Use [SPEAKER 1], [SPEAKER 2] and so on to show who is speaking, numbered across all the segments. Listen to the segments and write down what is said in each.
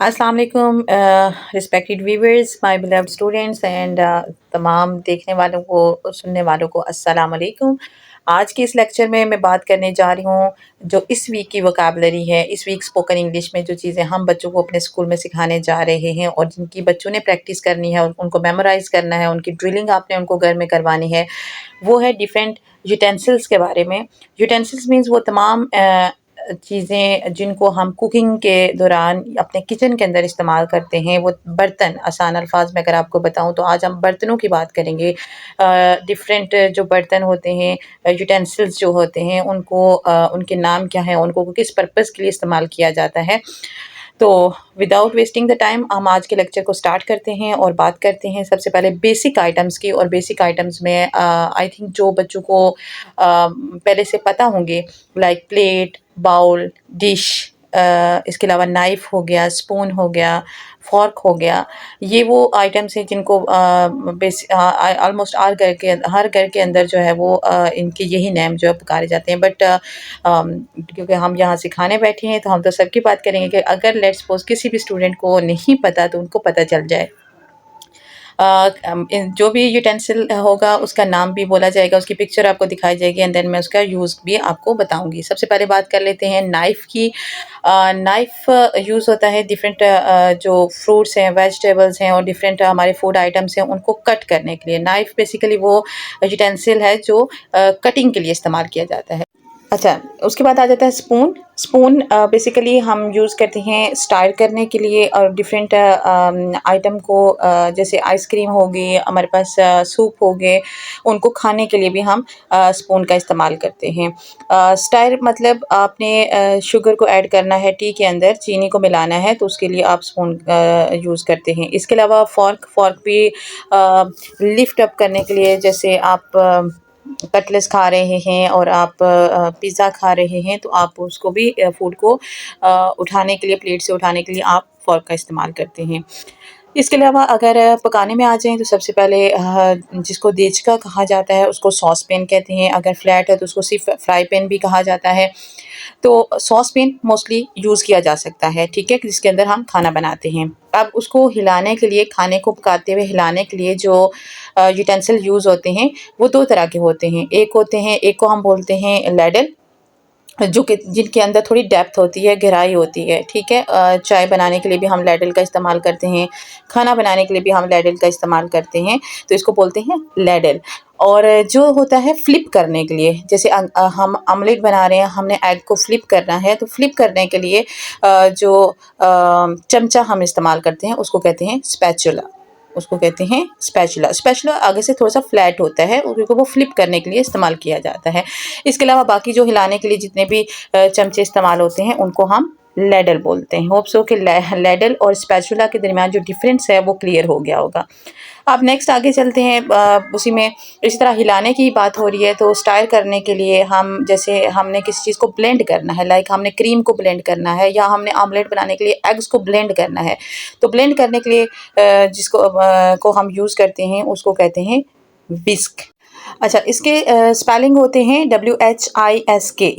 [SPEAKER 1] अस्सलाम वालेकुम respected viewers my beloved students and तमाम देखने वालों को सुनने वालों को अस्सलाम वालेकुम। आज के इस लेक्चर में मैं बात करने जा रही हूँ जो इस वीक की वोकैबुलरी है। इस वीक स्पोकन इंग्लिश में जो चीज़ें हम बच्चों को अपने स्कूल में सिखाने जा रहे हैं और जिनकी बच्चों ने प्रैक्टिस करनी है, उनको मेमोराइज़ करना है, उनकी ड्रिलिंग आपने उनको घर में करवानी है, वो है डिफरेंट यूटेंसिल्स के बारे में। यूटेंसिल्स मीन्स वो तमाम चीज़ें जिनको हम कुकिंग के दौरान अपने किचन के अंदर इस्तेमाल करते हैं। वो बर्तन, आसान अल्फाज में अगर आपको बताऊं तो आज हम बर्तनों की बात करेंगे। डिफरेंट जो बर्तन होते हैं, यूटेंसिल्स जो होते हैं, उनको उनके नाम क्या हैं, उनको किस पर्पज़ के लिए इस्तेमाल किया जाता है। तो विदाउट वेस्टिंग द टाइम हम आज के लेक्चर को स्टार्ट करते हैं और बात करते हैं सबसे पहले बेसिक आइटम्स की। और बेसिक आइटम्स में आई थिंक जो बच्चों को पहले से पता होंगे, लाइक प्लेट, बाउल, डिश, इसके अलावा नाइफ़ हो गया, स्पून हो गया, फ़ॉर्क हो गया। ये वो आइटम्स हैं जिनको ऑलमोस्ट हर घर के अंदर जो है वो इनके यही नेम जो है पुकारे जाते हैं। बट क्योंकि हम यहाँ सिखाने बैठे हैं तो हम तो सबकी बात करेंगे कि अगर लेट्स सपोज़ किसी भी स्टूडेंट को नहीं पता तो उनको पता चल जाए। जो भी यूटेंसिल होगा उसका नाम भी बोला जाएगा, उसकी पिक्चर आपको दिखाई जाएगी एंड देन मैं उसका यूज़ भी आपको बताऊंगी। सबसे पहले बात कर लेते हैं नाइफ़ की। नाइफ़ यूज़ होता है डिफरेंट जो फ्रूट्स हैं, वेजिटेबल्स हैं और डिफरेंट हमारे फूड आइटम्स हैं उनको कट करने के लिए। नाइफ़ बेसिकली वो यूटेंसिल है जो कटिंग के लिए इस्तेमाल किया जाता है। अच्छा, उसके बाद आ जाता है स्पून। स्पून बेसिकली हम यूज़ करते हैं स्टार करने के लिए और डिफरेंट आइटम को जैसे आइसक्रीम हो गई, हमारे पास सूप हो गए, उनको खाने के लिए भी हम स्पून का इस्तेमाल करते हैं। स्टार मतलब आपने शुगर को ऐड करना है टी के अंदर, चीनी को मिलाना है तो उसके लिए आप स्पून यूज़ करते हैं। इसके अलावा फ़ॉर्क भी लिफ्ट अप करने के लिए, जैसे आप कटलेट्स खा रहे हैं और आप पिज़्ज़ा खा रहे हैं तो आप उसको भी फूड को उठाने के लिए, प्लेट से उठाने के लिए आप फ़ॉर्क का इस्तेमाल करते हैं। इसके अलावा अगर पकाने में आ जाएँ तो सबसे पहले जिसको देचका कहा जाता है उसको सॉस पैन कहते हैं। अगर फ्लैट है तो उसको सिर्फ़ फ्राई पैन भी कहा जाता है। तो सॉस पैन मोस्टली यूज़ किया जा सकता है, ठीक है, जिसके अंदर हम खाना बनाते हैं। अब उसको हिलाने के लिए, खाने को पकाते हुए हिलाने के लिए जो यूटेंसिल यूज़ होते हैं वो 2 तरह के होते हैं। एक को हम बोलते हैं लैडल, जो कि जिनके अंदर थोड़ी डेप्थ होती है, गहराई होती है, ठीक है। चाय बनाने के लिए भी हम लैडल का इस्तेमाल करते हैं, खाना बनाने के लिए भी हम लैडल का इस्तेमाल करते हैं, तो इसको बोलते हैं लैडल। और जो होता है फ्लिप करने के लिए, जैसे हम ऑमलेट बना रहे हैं, हमने एग को फ्लिप करना है तो फ्लिप करने के लिए जो चमचा हम इस्तेमाल करते हैं उसको कहते हैं स्पैचुला। उसको कहते हैं स्पैचुला। स्पैचुला आगे से थोड़ा-सा फ्लैट होता है क्योंकि वो फ्लिप करने के लिए इस्तेमाल किया जाता है। इसके अलावा बाकी जो हिलाने के लिए जितने भी चमचे इस्तेमाल होते हैं उनको हम लैडल बोलते हैं। होप सो कि लैडल और स्पैचुला के दरमियान जो डिफरेंस है वो क्लियर हो गया होगा। अब नेक्स्ट आगे चलते हैं। उसी में इसी तरह हिलाने की बात हो रही है तो स्टार करने के लिए हम, जैसे हमने किसी चीज़ को ब्लेंड करना है, लाइक हमने क्रीम को ब्लेंड करना है या हमने ऑमलेट बनाने के लिए एग्स को ब्लेंड करना है, तो ब्लेंड करने के लिए को हम यूज़ करते हैं उसको कहते हैं विस्क। अच्छा, इसके स्पेलिंग होते हैं WHISK,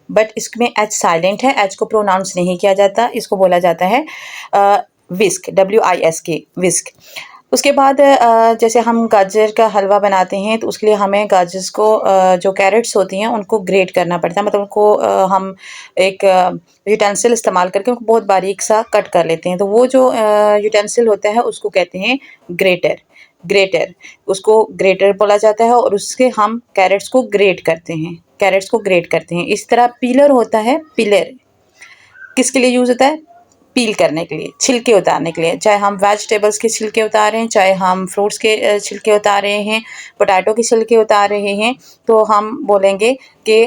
[SPEAKER 1] बट इसमें एच साइलेंट है, एच को प्रोनाउंस नहीं किया जाता, इसको बोला जाता है विस्क, WISK, विस्क। उसके बाद जैसे हम गाजर का हलवा बनाते हैं तो उसके लिए हमें गाजर्स को जो कैरेट्स होती हैं उनको ग्रेट करना पड़ता है, मतलब उनको हम एक यूटेंसिल इस्तेमाल करके उनको बहुत बारीक सा कट कर लेते हैं। तो वो जो यूटेंसिल होता है उसको कहते हैं ग्रेटर। ग्रेटर, उसको ग्रेटर बोला जाता है और उससे हम कैरेट्स को ग्रेट करते हैं, कैरेट्स को ग्रेट करते हैं। इस तरह पीलर होता है, पिलर किसके लिए यूज़ होता है? पील करने के लिए, छिलके उतारने के लिए, चाहे हम वेजिटेबल्स के छिलके उतार रहे हैं, चाहे हम फ्रूट्स के छिलके उतार रहे हैं, पोटैटो के छिलके उतार रहे हैं, तो हम बोलेंगे कि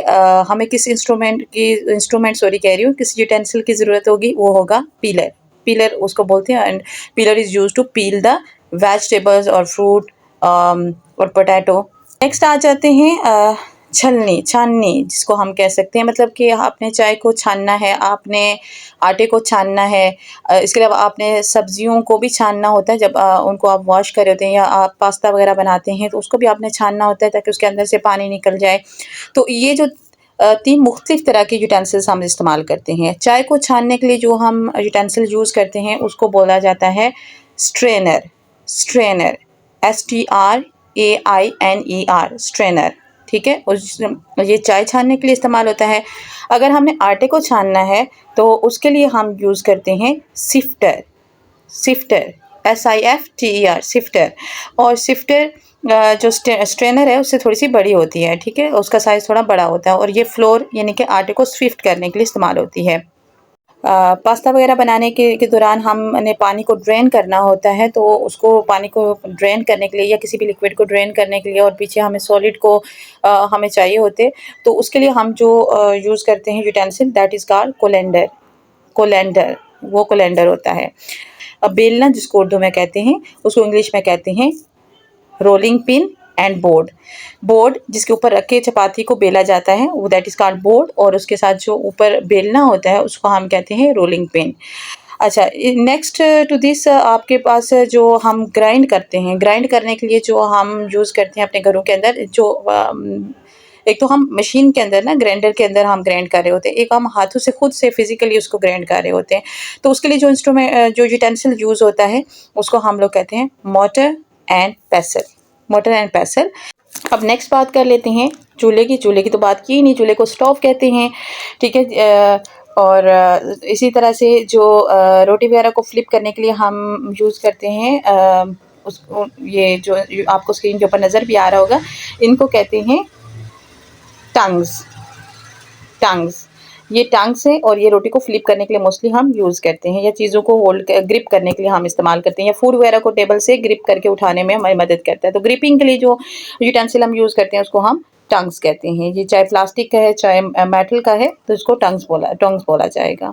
[SPEAKER 1] हमें किस इंस्ट्रूमेंट कह रही हूँ, किस यूटेंसिल की ज़रूरत होगी, वो होगा पीलर। पीलर उसको बोलते हैं and peeler is used to peel the vegetables और फ्रूट और पोटैटो। नेक्स्ट आ जाते हैं छाननी जिसको हम कह सकते हैं, मतलब कि आपने चाय को छानना है, आपने आटे को छानना है। इसके अलावा आपने सब्जियों को भी छानना होता है, जब उनको आप वॉश कर रहे होते हैं या आप पास्ता वगैरह बनाते हैं तो उसको भी आपने छानना होता है ताकि उसके अंदर से पानी निकल जाए। तो ये जो 3 मुख्तलिफ़ तरह के यूटेंसिल्स हम इस्तेमाल करते हैं। चाय को छानने के लिए जो हम यूटेंसिल यूज़ करते हैं उसको बोला जाता है स्ट्रेनर, स्ट्रेनर, STRAINER, स्ट्रेनर, ठीक है? ये चाय छानने के लिए इस्तेमाल होता है। अगर हमने आटे को छानना है तो उसके लिए हम यूज़ करते हैं सिफ्टर, सिफ्टर, SIFTER, सिफ्टर। और सिफ्टर जो स्ट्रेनर है उससे थोड़ी-सी बड़ी होती है, ठीक है? उसका साइज़ थोड़ा बड़ा होता है और ये फ्लोर यानी कि आटे को सिफ्ट करने के लिए इस्तेमाल होती है। पास्ता वगैरह बनाने के दौरान हमने पानी को ड्रेन करना होता है, तो उसको पानी को ड्रेन करने के लिए या किसी भी लिक्विड को ड्रेन करने के लिए और पीछे हमें सॉलिड को हमें चाहिए होते, तो उसके लिए हम जो यूज़ करते हैं यूटेंसिल दैट इज़ कॉल्ड कोलैंडर, कोलैंडर, वो कोलैंडर होता है। अब बेलना जिसको उर्दू में कहते हैं, उसको इंग्लिश में कहते हैं rolling pin and board. Board जिसके ऊपर रख के चपाती को बेला जाता है वो दैट इज़ कॉल्ड बोर्ड, और उसके साथ जो ऊपर बेलना होता है उसको हम कहते हैं रोलिंग पिन। अच्छा, नेक्स्ट टू दिस आपके पास जो हम ग्राइंड करते हैं, ग्राइंड करने के लिए जो हम यूज़ करते हैं अपने घरों के अंदर, जो एक तो हम मशीन के अंदर ना ग्राइंडर के अंदर हम ग्राइंड कर रहे होते हैं, एक हम हाथों से खुद से फिज़िकली उसको ग्राइंड कर रहे होते हैं। तो उसके लिए जो यूटेंसिल यूज़ होता है उसको हम लोग कहते हैं मोर्टर एंड पेसल, मोर्टर एंड पेसल। अब नेक्स्ट बात कर लेते हैं चूल्हे की। चूल्हे की तो बात की ही नहीं, चूल्हे को स्टोव कहते हैं, ठीक है? और इसी तरह से जो रोटी वगैरह को फ्लिप करने के लिए हम यूज़ करते हैं उसको, ये जो आपको स्क्रीन के ऊपर नज़र भी आ रहा होगा, इनको कहते हैं टंग्स, टंग्स। ये टंग्स है और ये रोटी को फ्लिप करने के लिए मोस्टली हम यूज़ करते हैं, या चीज़ों को ग्रिप करने के लिए हम इस्तेमाल करते हैं, या फूड वगैरह को टेबल से ग्रिप करके उठाने में हमारी मदद करता है। तो ग्रिपिंग के लिए जो यूटेंसिल हम यूज़ करते हैं उसको हम टंग्स कहते हैं। ये चाहे प्लास्टिक का है चाहे मेटल का है तो इसको टंग्स बोला जाएगा।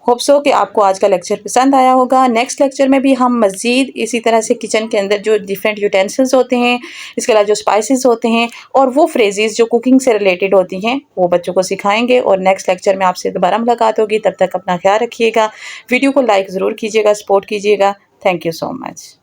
[SPEAKER 1] होप सो कि आपको आज का लेक्चर पसंद आया होगा। नेक्स्ट लेक्चर में भी हम मज़ीद इसी तरह से किचन के अंदर जो डिफरेंट यूटेंसिल्स होते हैं, इसके अलावा जो स्पाइसेस होते हैं और वो फ्रेजेस जो कुकिंग से रिलेटेड होती हैं वो बच्चों को सिखाएंगे। और नेक्स्ट लेक्चर में आपसे दोबारा मुलाकात होगी। तब तक अपना ख्याल रखिएगा। वीडियो को लाइक ज़रूर कीजिएगा, सपोर्ट कीजिएगा। Thank you so much.